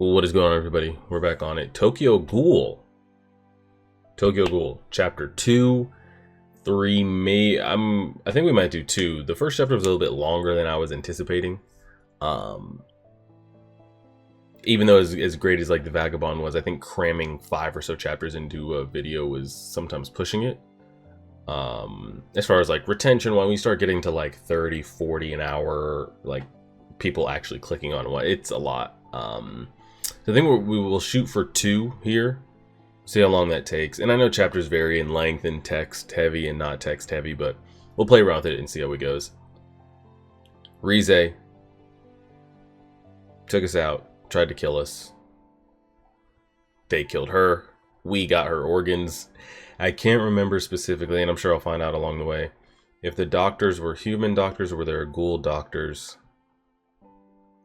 What is going on, everybody? We're back on it. Tokyo Ghoul. Tokyo Ghoul, chapter 2, 3, I think we might do 2. The first chapter was a little bit longer than I was anticipating. Even though as great as like the Vagabond was, I think cramming 5 or so chapters into a video was sometimes pushing it. As far as like retention, when we start getting to like 30, 40 an hour, like people actually clicking on one, it's a lot. So I think we will shoot for 2 here, see how long that takes. And I know chapters vary in length and text heavy and not text heavy, but we'll play around with it and see how it goes. Rize took us out, tried to kill us. They killed her. We got her organs. I can't remember specifically, and I'm sure I'll find out along the way, if the doctors were human doctors or were there ghoul doctors.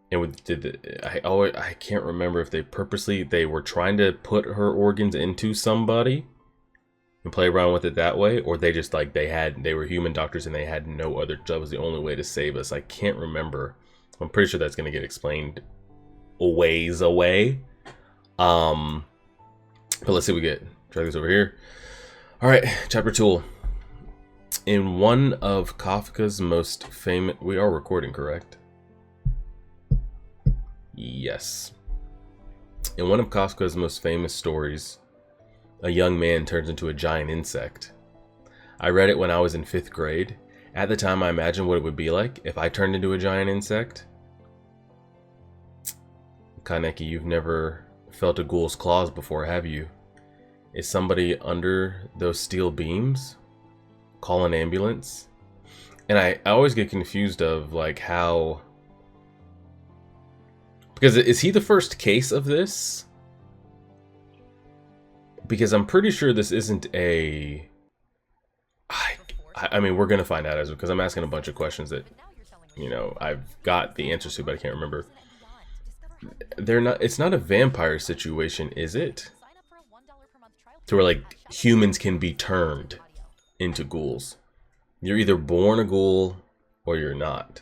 And I can't remember if they were trying to put her organs into somebody and play around with it that way, or they just like they were human doctors and they had no other, that was the only way to save us. I can't remember. I'm pretty sure that's going to get explained a ways away. But let's see what we get. Try this over here. All right, chapter 2. In one of Kafka's most famous, we are recording, correct? Yes. In one of Kafka's most famous stories, a young man turns into a giant insect. I read it when I was in 5th grade. At the time, I imagined what it would be like if I turned into a giant insect. Kaneki, you've never felt a ghoul's claws before, have you? Is somebody under those steel beams? Call an ambulance? And I always get confused of like how... Because is he the first case of this? Because I'm pretty sure this isn't a... I mean, we're going to find out because I'm asking a bunch of questions that, you know, I've got the answers to, but I can't remember. It's not a vampire situation, is it? To where like humans can be turned into ghouls. You're either born a ghoul or you're not.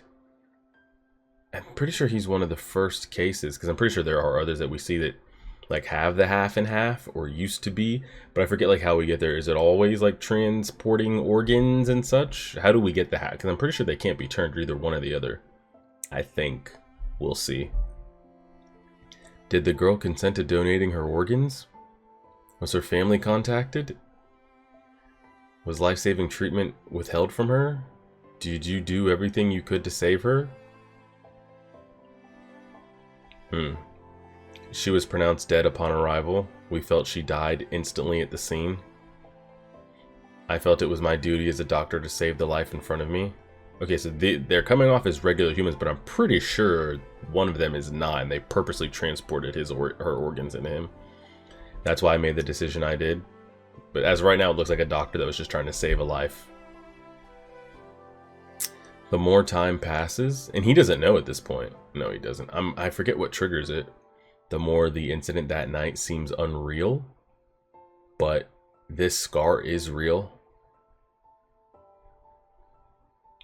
I'm pretty sure he's one of the first cases, because I'm pretty sure there are others that we see that like have the half and half or used to be, but I forget like how we get there. Is it always like transporting organs and such? How do we get the half? Because I'm pretty sure they can't be turned either one or the other. I think. We'll see. Did the girl consent to donating her organs? Was her family contacted? Was life-saving treatment withheld from her? Did you do everything you could to save her? She was pronounced dead upon arrival. We felt she died instantly at the scene. I felt it was my duty as a doctor to save the life in front of me. Okay, so they're coming off as regular humans, but I'm pretty sure one of them is not, and they purposely transported her organs into him. That's why I made the decision I did. But as of right now, it looks like a doctor that was just trying to save a life. The more time passes, and he doesn't know at this point. No, he doesn't. I forget what triggers it. The more the incident that night seems unreal. But this scar is real.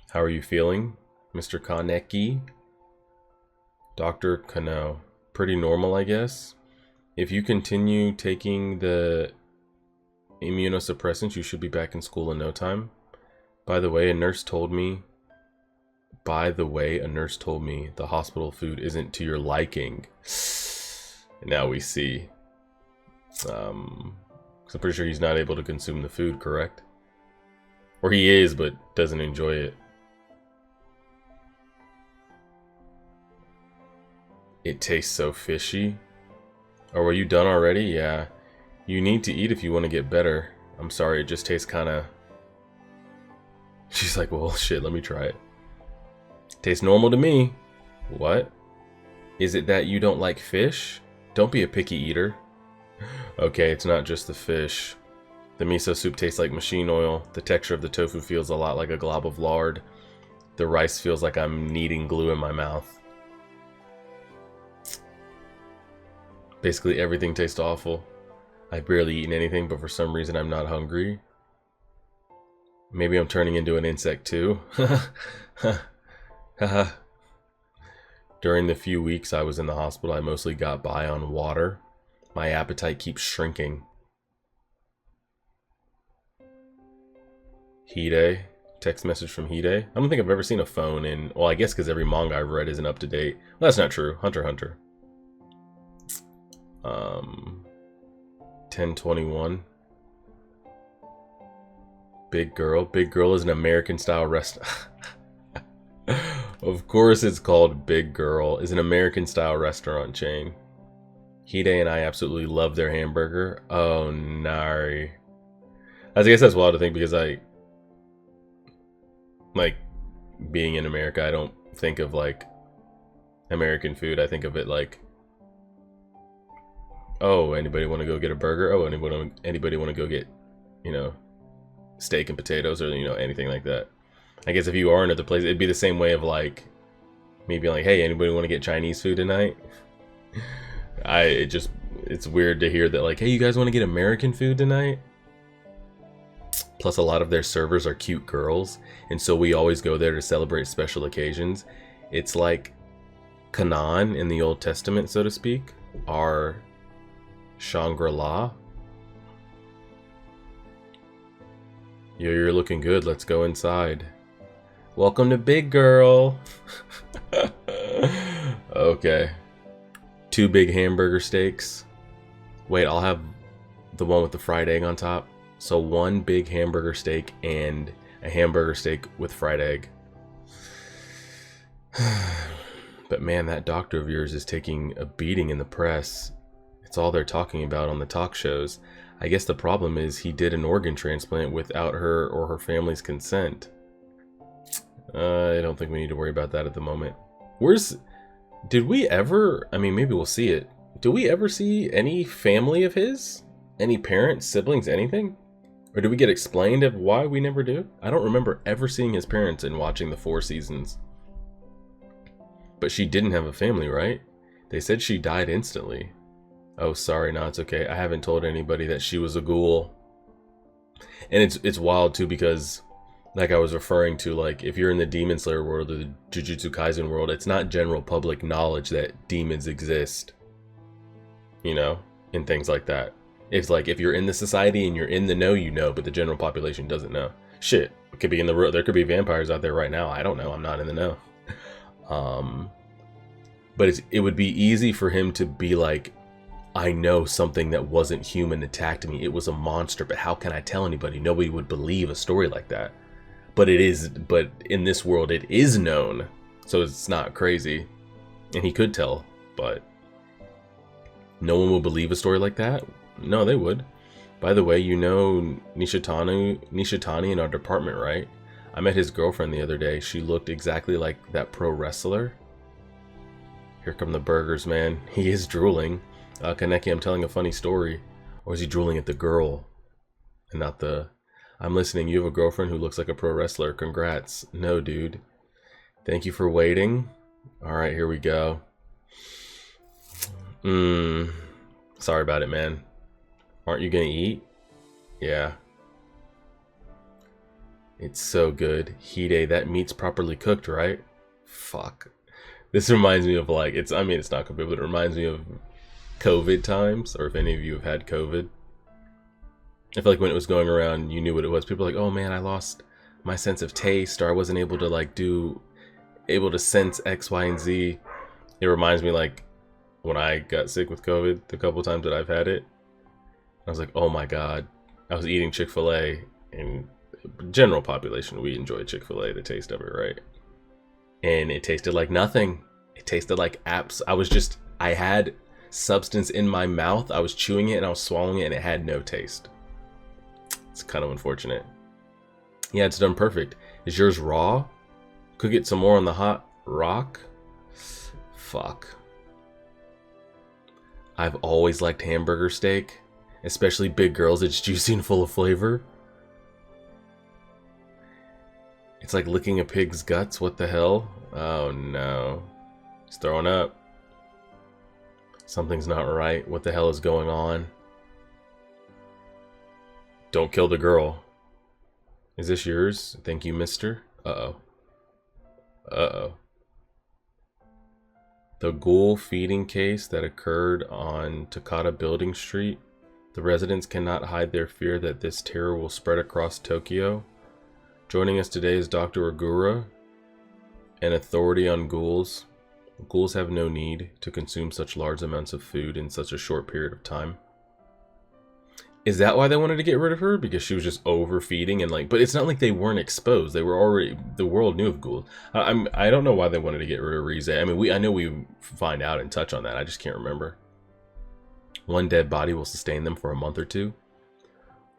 How are you feeling, Mr. Kaneki? Dr. Kano. Pretty normal, I guess. If you continue taking the immunosuppressants, you should be back in school in no time. By the way, a nurse told me the hospital food isn't to your liking. And now we see. I'm pretty sure he's not able to consume the food, correct? Or he is, but doesn't enjoy it. It tastes so fishy. Oh, were you done already? Yeah. You need to eat if you want to get better. I'm sorry, it just tastes kind of... She's like, well, shit, let me try it. Tastes normal to me. What? Is it that you don't like fish? Don't be a picky eater. Okay, it's not just the fish. The miso soup tastes like machine oil. The texture of the tofu feels a lot like a glob of lard. The rice feels like I'm kneading glue in my mouth. Basically everything tastes awful. I've barely eaten anything, but for some reason I'm not hungry. Maybe I'm turning into an insect too. During the few weeks I was in the hospital, I mostly got by on water. My appetite keeps shrinking. Hide. Text message from Hide. I don't think I've ever seen a phone in... Well, I guess because every manga I've read isn't up to date. Well, that's not true. Hunter x Hunter. 1021. Big Girl. Big Girl is an American-style restaurant. Of course it's called Big Girl. Is an American-style restaurant chain. Hide and I absolutely love their hamburger. Oh, nary. I guess that's wild to think because like, being in America, I don't think of, like, American food. I think of it like, oh, anybody want to go get a burger? Oh, anybody want to go get, you know, steak and potatoes, or, you know, anything like that. I guess if you are in other places, it'd be the same way of, like, me being like, hey, anybody want to get Chinese food tonight? It's weird to hear that, like, hey, you guys want to get American food tonight? Plus, a lot of their servers are cute girls, and so we always go there to celebrate special occasions. It's like Canaan in the Old Testament, so to speak, our Shangri-La. Yo, you're looking good. Let's go inside. Welcome to Big Girl. Okay. 2 big hamburger steaks. Wait, I'll have the one with the fried egg on top. So 1 big hamburger steak and a hamburger steak with fried egg. But man, that doctor of yours is taking a beating in the press. It's all they're talking about on the talk shows. I guess the problem is he did an organ transplant without her or her family's consent. I don't think we need to worry about that at the moment. Did we ever, I mean, maybe we'll see it. Do we ever see any family of his? Any parents, siblings, anything? Or do we get explained of why we never do? I don't remember ever seeing his parents in watching the 4 seasons. But she didn't have a family, right? They said she died instantly. Oh, sorry, no, it's okay. I haven't told anybody that she was a ghoul. And it's wild too, because like I was referring to, like, if you're in the Demon Slayer world or the Jujutsu Kaisen world, it's not general public knowledge that demons exist. You know, and things like that. It's like, if you're in the society and you're in the know, you know, but the general population doesn't know. Shit, it could be in the road. There could be vampires out there right now. I don't know. I'm not in the know. But it would be easy for him to be like, I know something that wasn't human attacked me. It was a monster, but how can I tell anybody? Nobody would believe a story like that. But in this world, it is known. So it's not crazy. And he could tell, but no one will believe a story like that? No, they would. By the way, you know Nishitani in our department, right? I met his girlfriend the other day. She looked exactly like that pro wrestler. Here come the burgers, man. He is drooling. Kaneki, I'm telling a funny story. Or is he drooling at the girl? And not the... I'm listening. You have a girlfriend who looks like a pro wrestler. Congrats. No, dude. Thank you for waiting. Alright, here we go. Sorry about it, man. Aren't you gonna eat? Yeah. It's so good. Hide, that meat's properly cooked, right? Fuck. This reminds me of, like, I mean, it's not COVID, but it reminds me of COVID times, or if any of you have had COVID. I feel like when it was going around, you knew what it was. People were like, oh man, I lost my sense of taste, or I wasn't able to, like, able to sense X, Y, and Z. It reminds me, like, when I got sick with COVID, the couple times that I've had it, I was like, oh my god. I was eating Chick-fil-A, and general population, we enjoy Chick-fil-A, the taste of it, right? And it tasted like nothing. It tasted like apps. I had substance in my mouth. I was chewing it and I was swallowing it and it had no taste. It's kind of unfortunate. Yeah, it's done perfect. Is yours raw? Cook it some more on the hot rock? Fuck. I've always liked hamburger steak. Especially Big Girls. It's juicy and full of flavor. It's like licking a pig's guts. What the hell? Oh no. He's throwing up. Something's not right. What the hell is going on? Don't kill the girl. Is this yours? Thank you, mister. Uh-oh. Uh-oh. The ghoul feeding case that occurred on Takata Building Street. The residents cannot hide their fear that this terror will spread across Tokyo. Joining us today is Dr. Ogura, an authority on ghouls. Ghouls have no need to consume such large amounts of food in such a short period of time. Is that why they wanted to get rid of her? Because she was just overfeeding and like, but it's not like they weren't exposed. They were already, the world knew of ghouls. I don't know why they wanted to get rid of Rize. I mean, I know we find out and touch on that. I just can't remember. One dead body will sustain them for a month or two.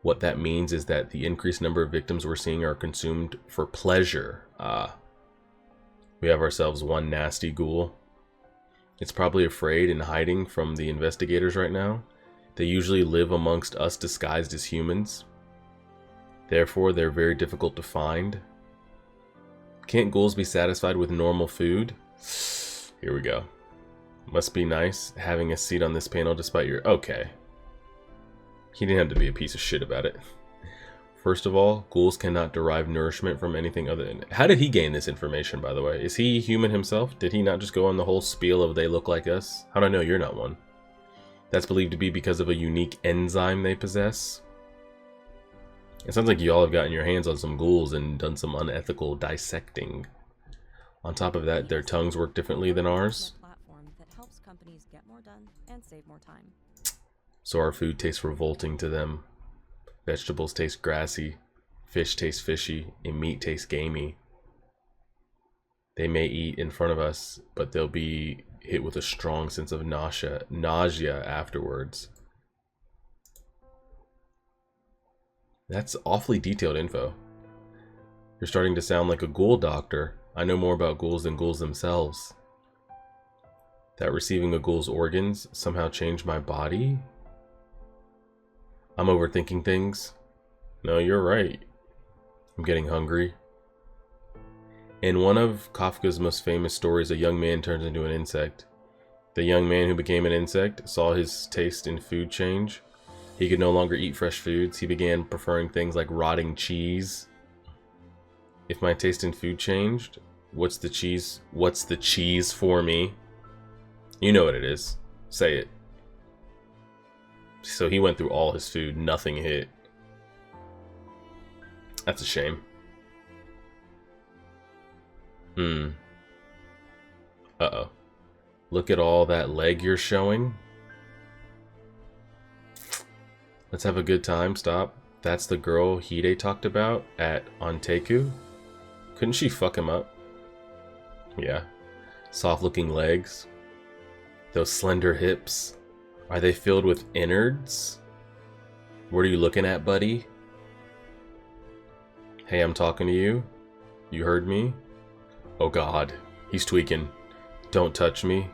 What that means is that the increased number of victims we're seeing are consumed for pleasure. We have ourselves one nasty ghoul. It's probably afraid and hiding from the investigators right now. They usually live amongst us disguised as humans. Therefore, they're very difficult to find. Can't ghouls be satisfied with normal food? Here we go. Must be nice having a seat on this panel despite your... Okay. He didn't have to be a piece of shit about it. First of all, ghouls cannot derive nourishment from anything other than... How did he gain this information, by the way? Is he human himself? Did he not just go on the whole spiel of they look like us? How do I know you're not one? That's believed to be because of a unique enzyme they possess. It sounds like you all have gotten your hands on some ghouls and done some unethical dissecting. On top of that, their tongues work differently than ours. So our food tastes revolting to them. Vegetables taste grassy, fish tastes fishy, and meat tastes gamey. They may eat in front of us, but they'll be hit with a strong sense of nausea afterwards. That's awfully detailed info. You're starting to sound like a ghoul doctor. I know more about ghouls than ghouls themselves. That receiving a ghoul's organs somehow changed my body? I'm overthinking things. No, you're right. I'm getting hungry. In one of Kafka's most famous stories, a young man turns into an insect. The young man who became an insect saw his taste in food change. He could no longer eat fresh foods. He began preferring things like rotting cheese. If my taste in food changed, what's the cheese? What's the cheese for me? You know what it is. Say it. So he went through all his food. Nothing hit. That's a shame. Uh-oh. Look at all that leg you're showing. Let's have a good time. Stop. That's the girl Hide talked about at Anteiku. Couldn't she fuck him up? Yeah. Soft looking legs. Those slender hips. Are they filled with innards? What are you looking at, buddy? Hey, I'm talking to you. You heard me? Oh god, he's tweaking. Don't touch me.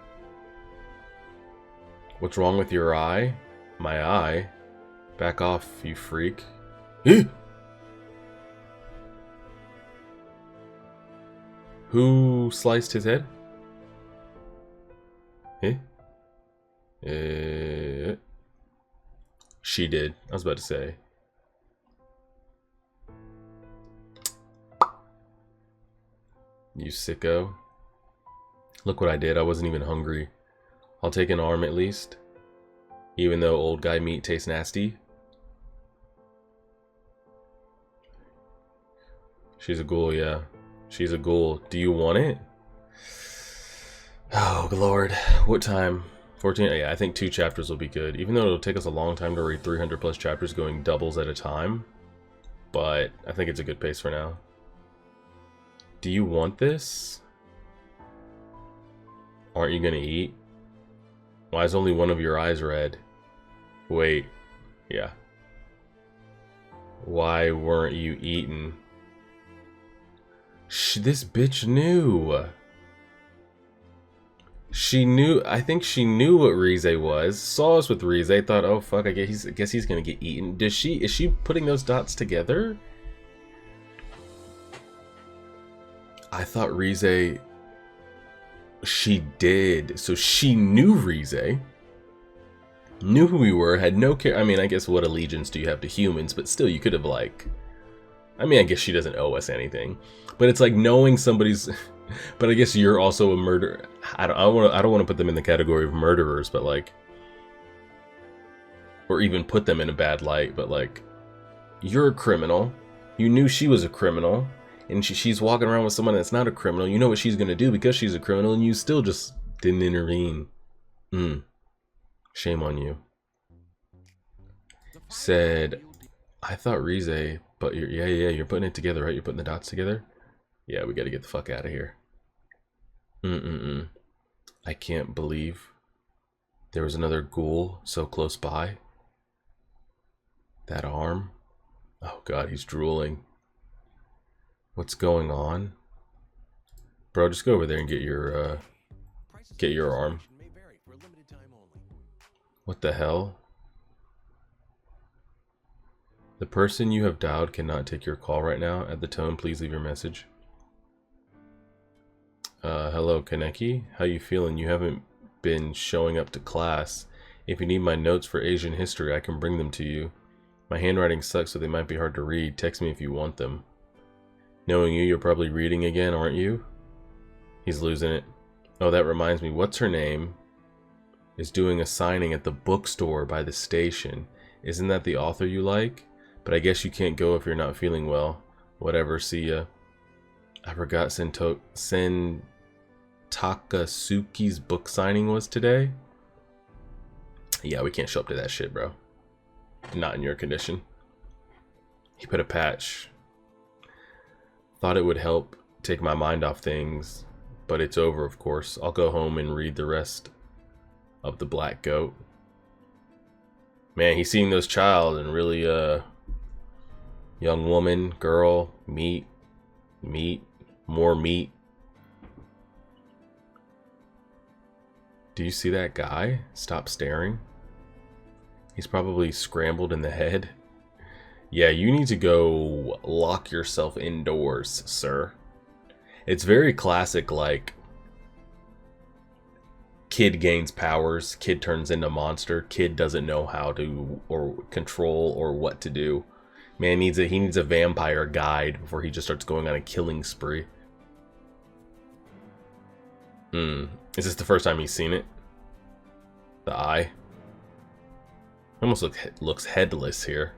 What's wrong with your eye? My eye? Back off, you freak. Who sliced his head? She did. I was about to say. You sicko. Look what I did. I wasn't even hungry. I'll take an arm at least. Even though old guy meat tastes nasty. She's a ghoul, yeah. She's a ghoul. Do you want it? Oh, Lord. What time? 14? Yeah, I think 2 chapters will be good. Even though it'll take us a long time to read 300 plus chapters going doubles at a time. But I think it's a good pace for now. Do you want this? Aren't you gonna eat? Why is only one of your eyes red? Wait. Yeah. Why weren't you eating? This bitch knew. She knew. I think she knew what Rize was. Saw us with Rize. Thought, oh fuck, I guess he's gonna get eaten. Is she putting those dots together? I thought Rize. She did. So she knew Rize. Knew who we were. Had no care. I mean, I guess what allegiance do you have to humans? But still, you could have like. I mean, I guess she doesn't owe us anything. But it's like knowing somebody's. But I guess you're also a murderer. I don't want to put them in the category of murderers, but like, or even put them in a bad light. But like, you're a criminal. You knew she was a criminal, and she's walking around with someone that's not a criminal. You know what she's gonna do because she's a criminal, and you still just didn't intervene. Shame on you. Said, I thought Rize, but you're putting it together, right? You're putting the dots together. Yeah, we got to get the fuck out of here. I can't believe there was another ghoul so close by. That arm. Oh god, he's drooling. What's going on? Bro, just go over there and get your arm. What the hell? The person you have dialed cannot take your call right now. At the tone, please leave your message. Hello, Kaneki. How you feeling? You haven't been showing up to class. If you need my notes for Asian history, I can bring them to you. My handwriting sucks, so they might be hard to read. Text me if you want them. Knowing you, you're probably reading again, aren't you? He's losing it. Oh, that reminds me. What's her name? Is doing a signing at the bookstore by the station. Isn't that the author you like? But I guess you can't go if you're not feeling well. Whatever, see ya. I forgot Takasuki's book signing was today. Yeah, we can't show up to that shit, bro. Not in your condition. He put a patch. Thought it would help take my mind off things, but it's over, of course. I'll go home and read the rest of The Black Goat. Man, he's seeing those child and really, young woman, girl, meat, more meat. Do you see that guy? Stop staring. He's probably scrambled in the head. Yeah, you need to go lock yourself indoors, sir. It's very classic, like, kid gains powers, kid turns into monster, kid doesn't know how to or control or what to do. Man he needs a vampire guide before he just starts going on a killing spree. Is this the first time he's seen it? The eye? Almost looks headless here.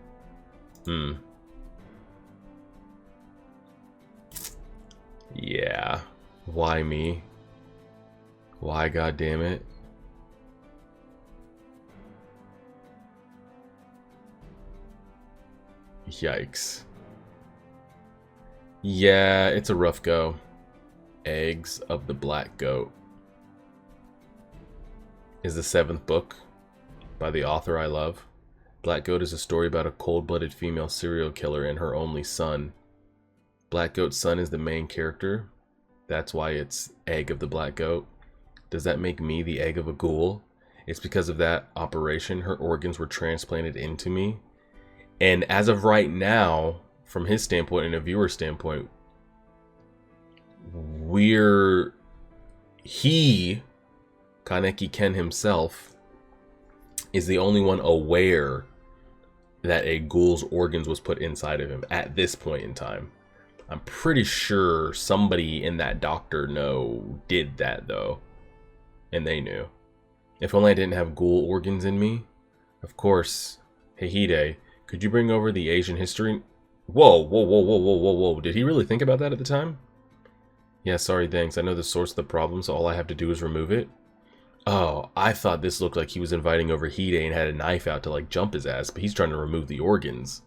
Yeah. Why me? Why, goddammit? Yikes. Yeah, it's a rough go. Eggs of the Black Goat is the 7th book by the author I love. Black Goat is a story about a cold-blooded female serial killer and her only son. Black Goat's son is the main character. That's why it's Egg of the Black Goat. Does that make me the egg of a ghoul? It's because of that operation. Her organs were transplanted into me. And as of right now, from his standpoint and a viewer standpoint, Kaneki Ken himself, is the only one aware that a ghoul's organs was put inside of him at this point in time. I'm pretty sure somebody in that doctor did that though. And they knew. If only I didn't have ghoul organs in me. Of course. Hey Hide, could you bring over the Asian history? Whoa. Did he really think about that at the time? Yeah, sorry, thanks. I know the source of the problem, so all I have to do is remove it. Oh, I thought this looked like he was inviting over Hide and had a knife out to like jump his ass, but he's trying to remove the organs.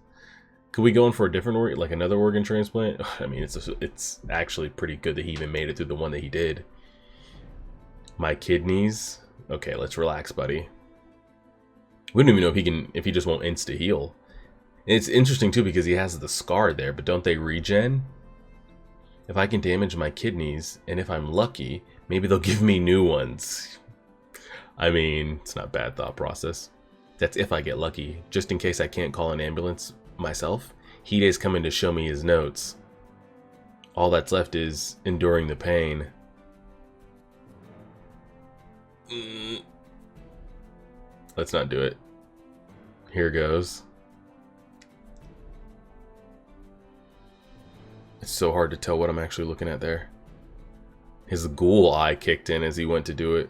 Could we go in for a different organ, like another organ transplant? I mean, it's actually pretty good that he even made it through the one that he did. My kidneys. Okay, let's relax, buddy. We don't even know if he just won't insta heal. And it's interesting too because he has the scar there, but don't they regen? If I can damage my kidneys, and if I'm lucky, maybe they'll give me new ones. I mean, it's not a bad thought process. That's if I get lucky. Just in case I can't call an ambulance myself, Hide's coming to show me his notes. All that's left is enduring the pain. Let's not do it. Here goes. It's so hard to tell what I'm actually looking at there. His ghoul eye kicked in as he went to do it.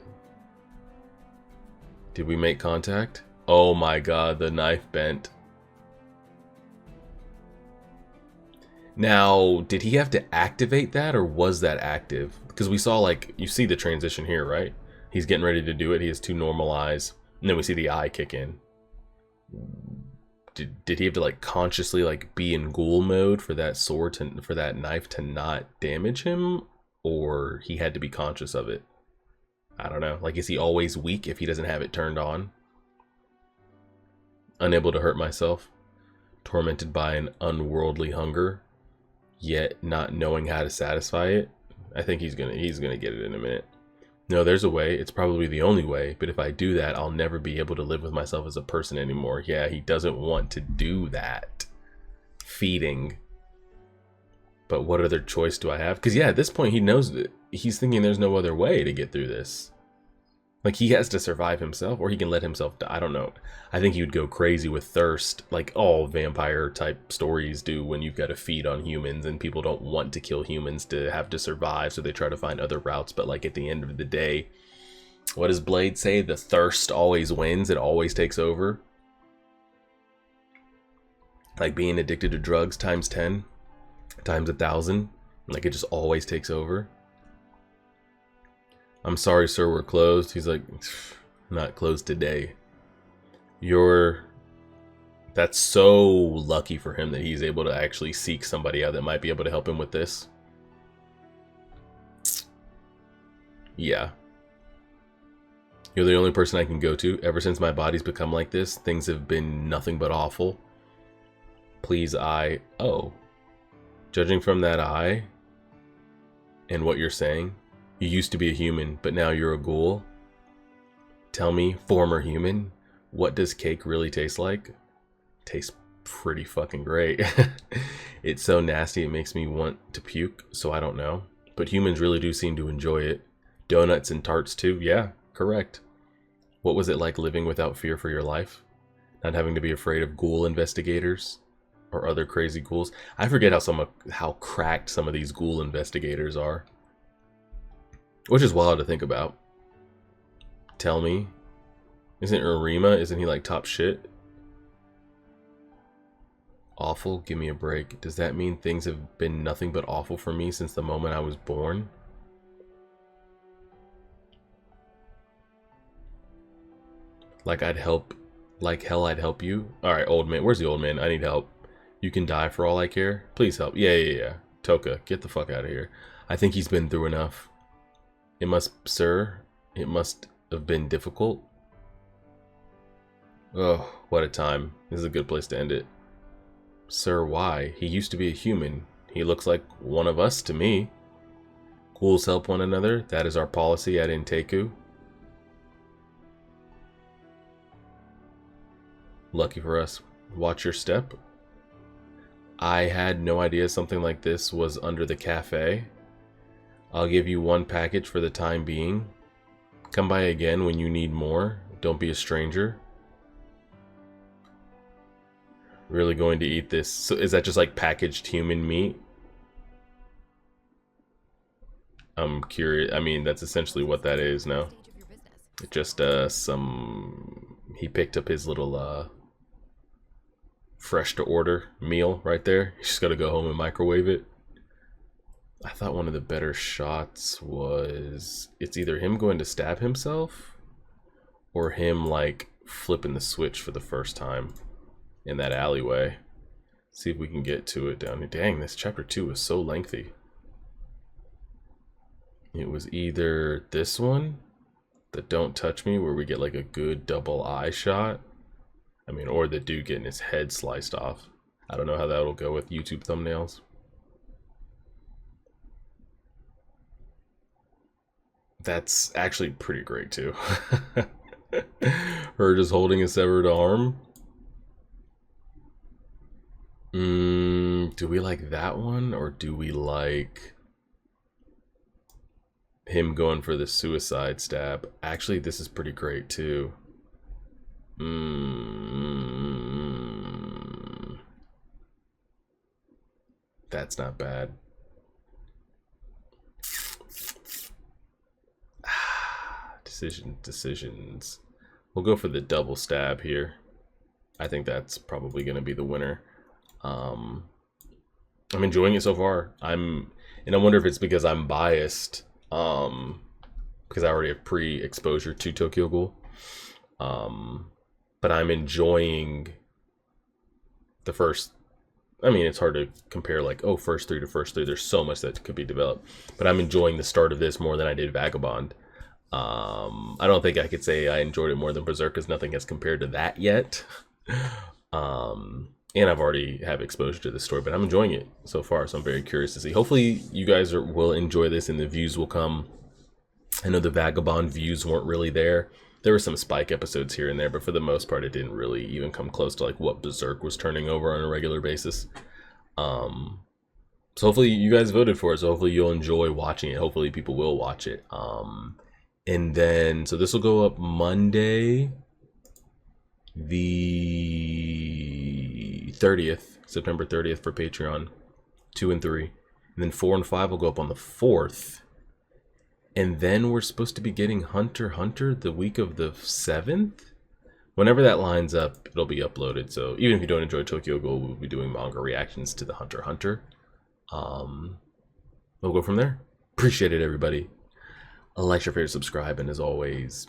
Did we make contact? Oh my god, the knife bent. Now, did he have to activate that, or was that active? Because we saw, like, you see the transition here, right? He's getting ready to do it. He has two normal eyes. And then we see the eye kick in. Did he have to, like, consciously, like, be in ghoul mode for that sword for that knife to not damage him? Or he had to be conscious of it? I don't know. Like, is he always weak if he doesn't have it turned on? Unable to hurt myself. Tormented by an unworldly hunger, yet not knowing how to satisfy it. I think he's gonna get it in a minute. No, there's a way. It's probably the only way, but if I do that, I'll never be able to live with myself as a person anymore. Yeah, he doesn't want to do that. Feeding. But what other choice do I have? Because yeah, at this point he knows that he's thinking there's no other way to get through this. Like, he has to survive himself, or he can let himself die. I don't know. I think you'd go crazy with thirst, like all vampire type stories do when you've got to feed on humans and people don't want to kill humans to have to survive, so they try to find other routes. But like, at the end of the day, what does Blade say? The thirst always wins. It always takes over. Like being addicted to drugs times 10, times 1,000. Like, it just always takes over. I'm sorry, sir, we're closed. He's like, not closed today. That's so lucky for him that he's able to actually seek somebody out that might be able to help him with this. Yeah. You're the only person I can go to. Ever since my body's become like this, things have been nothing but awful. Please, oh. Judging from that eye and what you're saying, you used to be a human, but now you're a ghoul. Tell me, former human, what does cake really taste like? Tastes pretty fucking great. It's so nasty it makes me want to puke, so I don't know. But humans really do seem to enjoy it. Donuts and tarts too? Yeah, correct. What was it like living without fear for your life? Not having to be afraid of ghoul investigators? Or other crazy ghouls? I forget how cracked some of these ghoul investigators are. Which is wild to think about. Tell me. Isn't he like top shit? Awful? Give me a break. Does that mean things have been nothing but awful for me since the moment I was born? Like hell I'd help you? Alright, old man. Where's the old man? I need help. You can die for all I care? Please help. Yeah. Toka, get the fuck out of here. I think he's been through enough. It must have been difficult. Oh, what a time. This is a good place to end it. Sir, why? He used to be a human. He looks like one of us to me. Ghouls help one another. That is our policy at Anteiku. Lucky for us. Watch your step. I had no idea something like this was under the cafe. I'll give you one package for the time being. Come by again when you need more. Don't be a stranger. Really going to eat this. So is that just like packaged human meat? I'm curious. I mean, that's essentially what that is now. Just he picked up his little fresh to order meal right there. He's just gotta go home and microwave it. I thought one of the better shots was it's either him going to stab himself or him like flipping the switch for the first time in that alleyway. See if we can get to it down here. Dang, this chapter 2 is so lengthy. It was either this one, the Don't Touch Me, where we get like a good double eye shot. I mean, or the dude getting his head sliced off. I don't know how that'll go with YouTube thumbnails. That's actually pretty great too. Her just holding a severed arm. Do we like that one, or do we like him going for the suicide stab? Actually, this is pretty great too. That's not bad. decisions. We'll go for the double stab here. I think that's probably going to be the winner. I'm enjoying it so far. And I wonder if it's because I'm biased, because I already have pre-exposure to Tokyo Ghoul. But I'm enjoying the first. I mean, it's hard to compare like, oh, first three to first three. There's so much that could be developed. But I'm enjoying the start of this more than I did Vagabond. I don't think I could say I enjoyed it more than Berserk, because nothing has compared to that yet. And I've already have exposure to this story, but I'm enjoying it so far, so I'm very curious to see. Hopefully you guys will enjoy this and the views will come. I know the Vagabond views weren't really there. There were some spike episodes here and there, but for the most part, it didn't really even come close to like what Berserk was turning over on a regular basis. So hopefully you guys voted for it, so hopefully you'll enjoy watching it. Hopefully people will watch it. And then, so this will go up Monday, the 30th, September 30th for Patreon, 2 and 3. And then 4 and 5 will go up on the 4th. And then we're supposed to be getting Hunter x Hunter the week of the 7th. Whenever that lines up, it'll be uploaded. So even if you don't enjoy Tokyo Ghoul, we'll be doing manga reactions to the Hunter x Hunter. We'll go from there. Appreciate it, everybody. Like, share, favorite, subscribe, and as always,